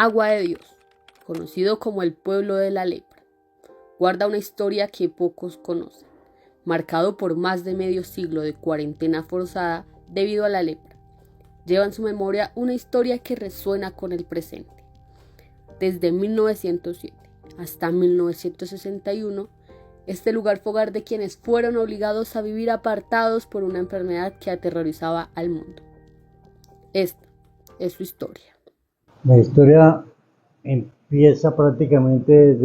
Agua de Dios, conocido como el pueblo de la lepra, guarda una historia que pocos conocen, marcado por más de medio siglo de cuarentena forzada debido a la lepra. Lleva en su memoria una historia que resuena con el presente. Desde 1907 hasta 1961, este lugar fue hogar de quienes fueron obligados a vivir apartados por una enfermedad que aterrorizaba al mundo. Esta es su historia. La historia empieza prácticamente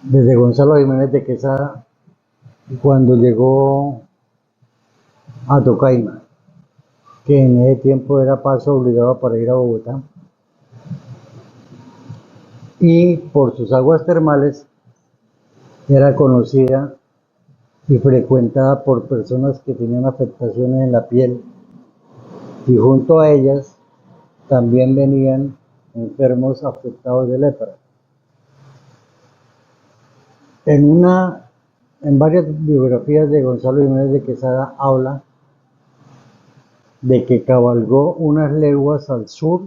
desde Gonzalo Jiménez de Quesada, cuando llegó a Tocaima, que en ese tiempo era paso obligado para ir a Bogotá, y por sus aguas termales era conocida y frecuentada por personas que tenían afectaciones en la piel, y junto a ellas también venían enfermos afectados de lepra. En varias biografías de Gonzalo Jiménez de Quesada habla de que cabalgó unas leguas al sur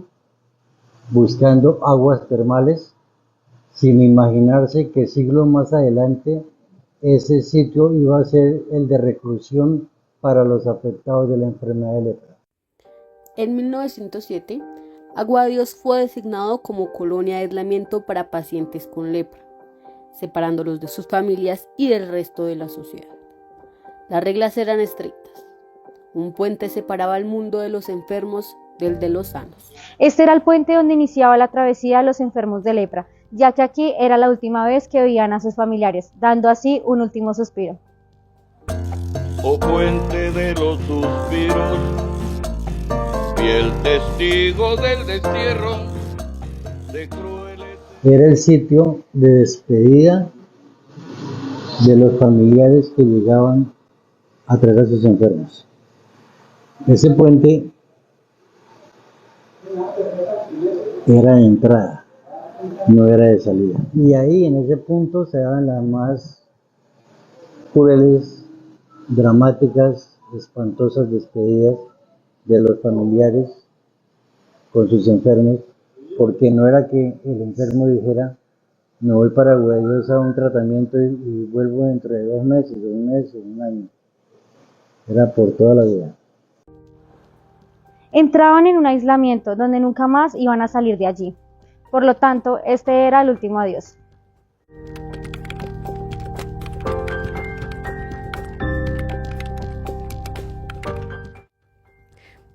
buscando aguas termales, sin imaginarse que siglos más adelante ese sitio iba a ser el de reclusión para los afectados de la enfermedad de lepra. En 1907, Agua de Dios fue designado como colonia de aislamiento para pacientes con lepra, separándolos de sus familias y del resto de la sociedad. Las reglas eran estrictas. Un puente separaba al mundo de los enfermos del de los sanos. Este era el puente donde iniciaba la travesía de los enfermos de lepra, ya que aquí era la última vez que veían a sus familiares, dando así un último suspiro. Oh puente de los suspiros, fiel testigo del destierro de crueles. Era el sitio de despedida de los familiares que llegaban a traer a sus enfermos. Ese puente era de entrada, no era de salida. Y ahí en ese punto se daban las más crueles, dramáticas, espantosas despedidas de los familiares con sus enfermos, porque no era que el enfermo dijera: me voy para Guadalajara a un tratamiento y vuelvo dentro de 2 meses, un mes, un año. Era por toda la vida. Entraban en un aislamiento donde nunca más iban a salir de allí. Por lo tanto, este era el último adiós.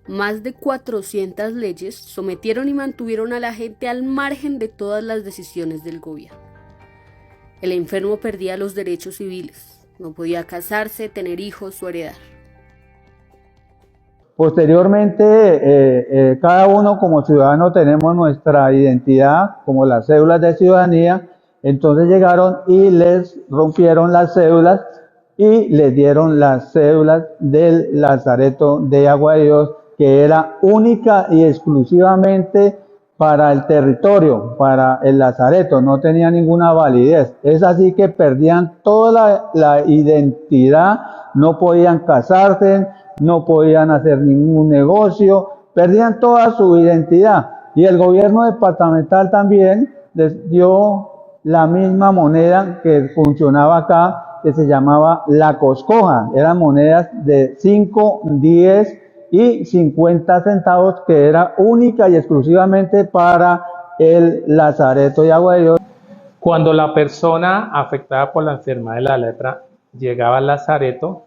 Más de 400 leyes sometieron y mantuvieron a la gente al margen de todas las decisiones del gobierno. El enfermo perdía los derechos civiles, no podía casarse, tener hijos o heredar. Posteriormente, cada uno como ciudadano tenemos nuestra identidad, como las cédulas de ciudadanía. Entonces llegaron y les rompieron las cédulas y les dieron las cédulas del Lazareto de Agua de Dios, que era única y exclusivamente para el territorio, para el Lazareto, no tenía ninguna validez. Es así que perdían toda la identidad, no podían casarse, no podían hacer ningún negocio, perdían toda su identidad. Y el gobierno departamental también les dio la misma moneda que funcionaba acá, que se llamaba la coscoja. Eran monedas de 5, 10 y 50 centavos, que era única y exclusivamente para el Lazareto de Agua de Dios. Cuando la persona afectada por la enfermedad de la lepra llegaba al Lazareto,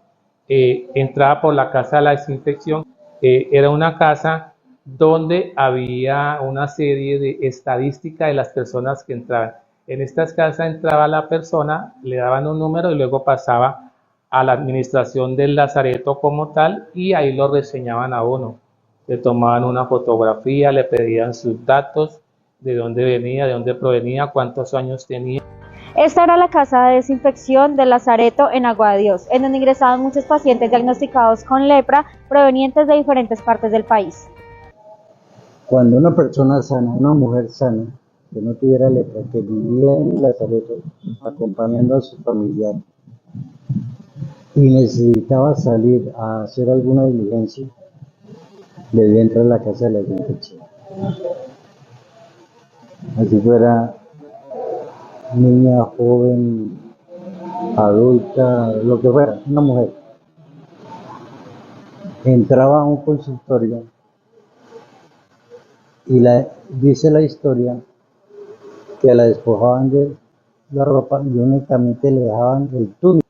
entraba por la casa de la desinfección. Era una casa donde había una serie de estadísticas de las personas que entraban. En estas casas entraba la persona, le daban un número y luego pasaba a la administración del Lazareto como tal, y ahí lo reseñaban a uno. Le tomaban una fotografía, le pedían sus datos, de dónde venía, de dónde provenía, cuántos años tenía. Esta era la casa de desinfección del Lazareto en Agua de Dios, en donde ingresaban muchos pacientes diagnosticados con lepra provenientes de diferentes partes del país. Cuando una persona sana, una mujer sana, que no tuviera lepra, que vivía en el Lazareto acompañando a su familiar y necesitaba salir a hacer alguna diligencia, debía entrar a la casa de la desinfección. así fuera niña, joven, adulta, lo que fuera, una mujer, entraba a un consultorio y dice la historia que la despojaban de la ropa y únicamente le dejaban el túnico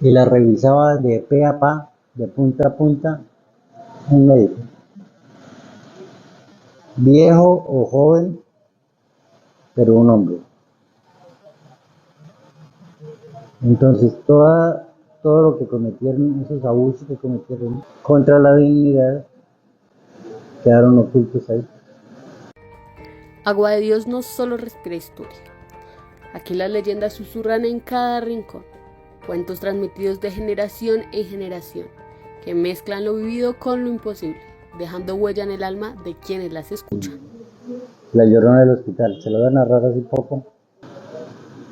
y la revisaba de pe a pa, de punta a punta, un médico, viejo o joven, pero un hombre. Entonces todo lo que cometieron, esos abusos que cometieron contra la dignidad, quedaron ocultos ahí. Agua de Dios no solo respira historia. Aquí las leyendas susurran en cada rincón, cuentos transmitidos de generación en generación, que mezclan lo vivido con lo imposible, dejando huella en el alma de quienes las escuchan. La Llorona del Hospital, se lo voy a narrar hace poco.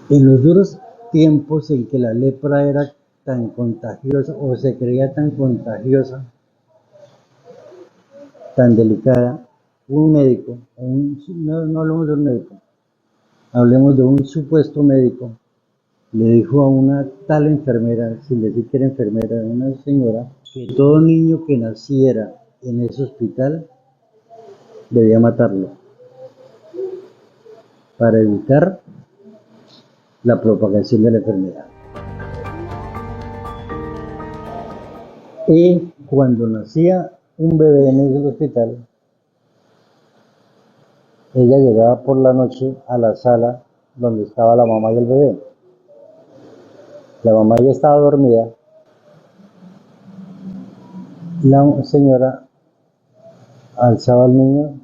En los duros tiempos en que la lepra era tan contagiosa o se creía tan contagiosa, tan delicada, un médico, no hablemos de un médico, hablemos de un supuesto médico, le dijo a una tal enfermera, sin decir que era enfermera, una señora, que todo niño que naciera en ese hospital debía matarlo para evitar la propagación de la enfermedad. Y cuando nacía un bebé en ese hospital, ella llegaba por la noche a la sala donde estaba la mamá y el bebé. La mamá ya estaba dormida. La señora alzaba al niño,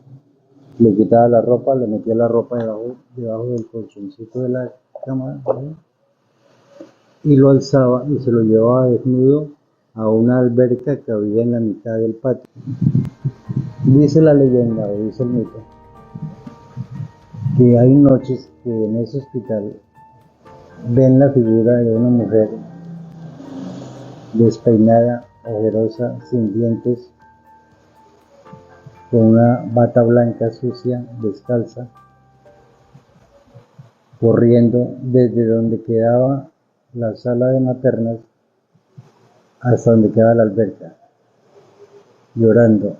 le quitaba la ropa, le metía la ropa debajo del colchoncito de la cama, ¿sí? Y lo alzaba y se lo llevaba desnudo a una alberca que había en la mitad del patio. Dice la leyenda, o dice el mito, que hay noches que en ese hospital ven la figura de una mujer despeinada, ojerosa, sin dientes, con una bata blanca sucia, descalza, corriendo desde donde quedaba la sala de maternas hasta donde quedaba la alberca, llorando,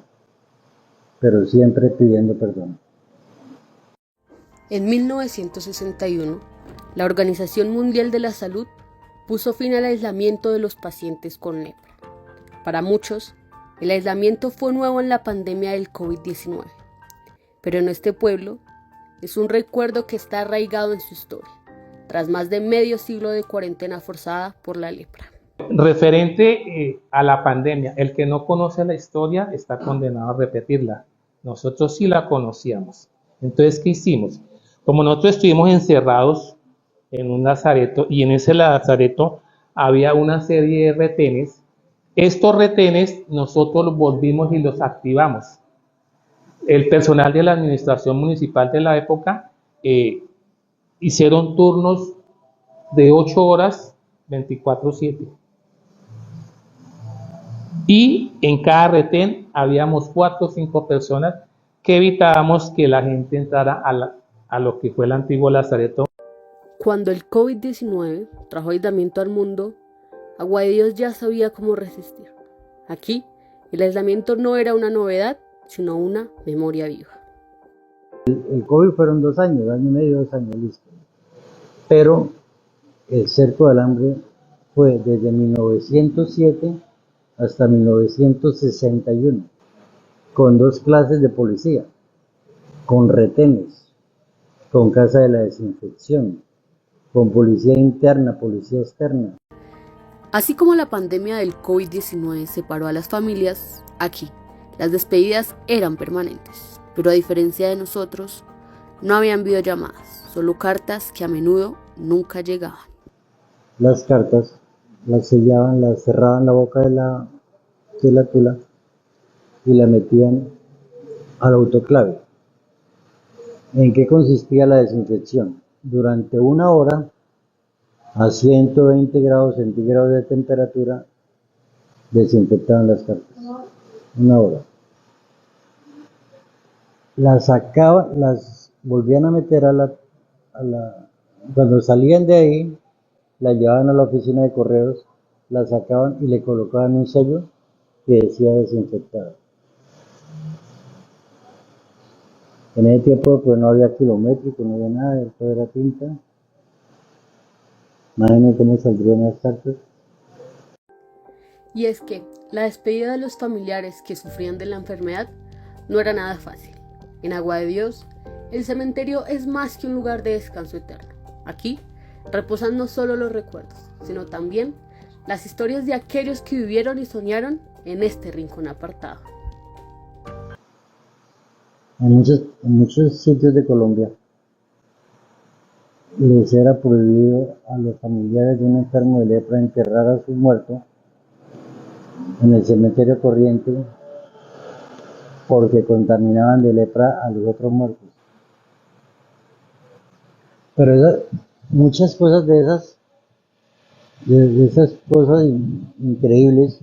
pero siempre pidiendo perdón. En 1961, la Organización Mundial de la Salud puso fin al aislamiento de los pacientes con lepra. Para muchos, el aislamiento fue nuevo en la pandemia del COVID-19, pero en este pueblo es un recuerdo que está arraigado en su historia, tras más de medio siglo de cuarentena forzada por la lepra. Referente a la pandemia, el que no conoce la historia está condenado a repetirla. Nosotros sí la conocíamos. Entonces, ¿qué hicimos? Como nosotros estuvimos encerrados en un lazareto y en ese lazareto había una serie de retenes, estos retenes nosotros los volvimos y los activamos. El personal de la administración municipal de la época hicieron turnos de 8 horas 24/7. Y en cada retén habíamos 4 o 5 personas que evitábamos que la gente entrara a lo que fue el antiguo lazareto. Cuando el COVID-19 trajo aislamiento al mundo, Agua de Dios ya sabía cómo resistir. Aquí, el aislamiento no era una novedad, sino una memoria viva. El COVID fueron 2 años, año y medio, 2 años, listo. Pero el cerco del hambre fue desde 1907 hasta 1961, con 2 clases de policía, con retenes, con casa de la desinfección, con policía interna, policía externa. Así como la pandemia del COVID-19 separó a las familias, aquí las despedidas eran permanentes, pero a diferencia de nosotros, no habían videollamadas, solo cartas que a menudo nunca llegaban. Las cartas las sellaban, las cerraban la boca de la tula y la metían al autoclave. ¿En qué consistía la desinfección? Durante 1 hora, a 120 grados centígrados de temperatura, desinfectaban las cartas. 1 hora. las sacaban, las volvían a meter cuando salían de ahí, las llevaban a la oficina de correos, las sacaban y le colocaban un sello que decía desinfectada. En ese tiempo pues no había kilométrico, no había nada, todo era tinta. Imagínense cómo saldrían las cartas. Y es que la despedida de los familiares que sufrían de la enfermedad no era nada fácil. En Agua de Dios, el cementerio es más que un lugar de descanso eterno. Aquí reposan no solo los recuerdos, sino también las historias de aquellos que vivieron y soñaron en este rincón apartado. En muchos sitios de Colombia les era prohibido a los familiares de un enfermo de lepra enterrar a su muerto en el cementerio corriente porque contaminaban de lepra a los otros muertos. Pero muchas cosas de esas cosas increíbles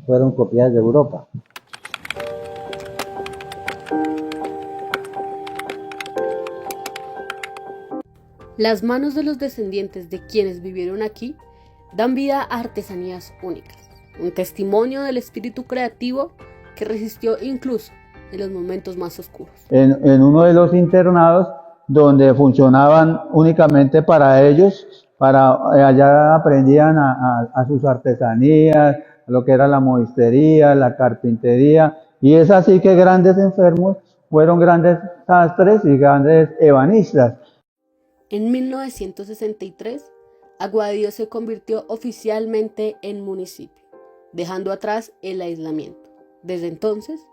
fueron copiadas de Europa. Las manos de los descendientes de quienes vivieron aquí dan vida a artesanías únicas, un testimonio del espíritu creativo que resistió incluso en los momentos más oscuros. En uno de los internados donde funcionaban únicamente para ellos, allá aprendían a sus artesanías, lo que era la modistería, la carpintería, y es así que grandes enfermos fueron grandes sastres y grandes ebanistas. En 1963, Agua de Dios se convirtió oficialmente en municipio, dejando atrás el aislamiento. Desde entonces,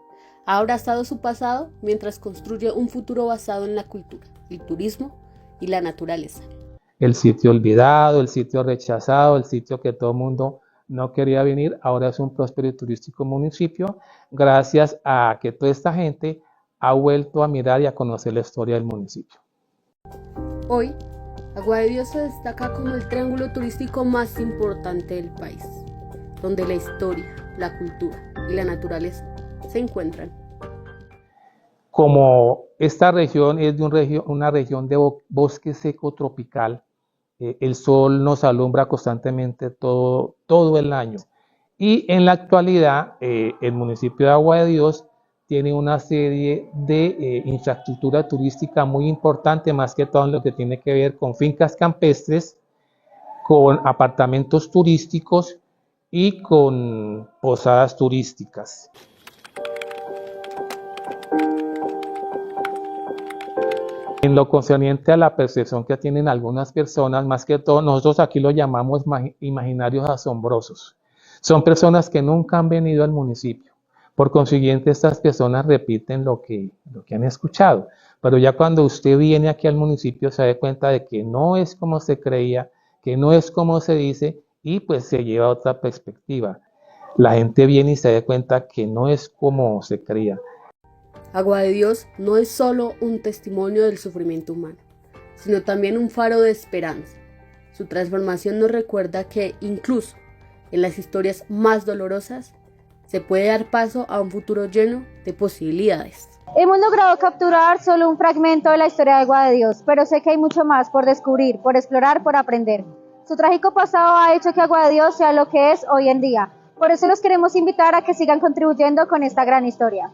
ha abrazado su pasado mientras construye un futuro basado en la cultura, el turismo y la naturaleza. El sitio olvidado, el sitio rechazado, el sitio que todo el mundo no quería venir, ahora es un próspero y turístico municipio, gracias a que toda esta gente ha vuelto a mirar y a conocer la historia del municipio. Hoy, Agua de Dios se destaca como el triángulo turístico más importante del país, donde la historia, la cultura y la naturaleza se encuentran. Como esta región es de una región de bosque seco tropical, el sol nos alumbra constantemente todo el año. Y en la actualidad, el municipio de Agua de Dios tiene una serie de infraestructura turística muy importante, más que todo en lo que tiene que ver con fincas campestres, con apartamentos turísticos y con posadas turísticas. En lo concerniente a la percepción que tienen algunas personas, más que todo nosotros aquí lo llamamos imaginarios asombrosos. Son personas que nunca han venido al municipio. Por consiguiente, estas personas repiten lo que han escuchado. Pero ya cuando usted viene aquí al municipio se da cuenta de que no es como se creía, que no es como se dice y pues se lleva a otra perspectiva. La gente viene y se da cuenta que no es como se creía. Agua de Dios no es solo un testimonio del sufrimiento humano, sino también un faro de esperanza. Su transformación nos recuerda que incluso en las historias más dolorosas se puede dar paso a un futuro lleno de posibilidades. Hemos logrado capturar solo un fragmento de la historia de Agua de Dios, pero sé que hay mucho más por descubrir, por explorar, por aprender. Su trágico pasado ha hecho que Agua de Dios sea lo que es hoy en día. Por eso los queremos invitar a que sigan contribuyendo con esta gran historia.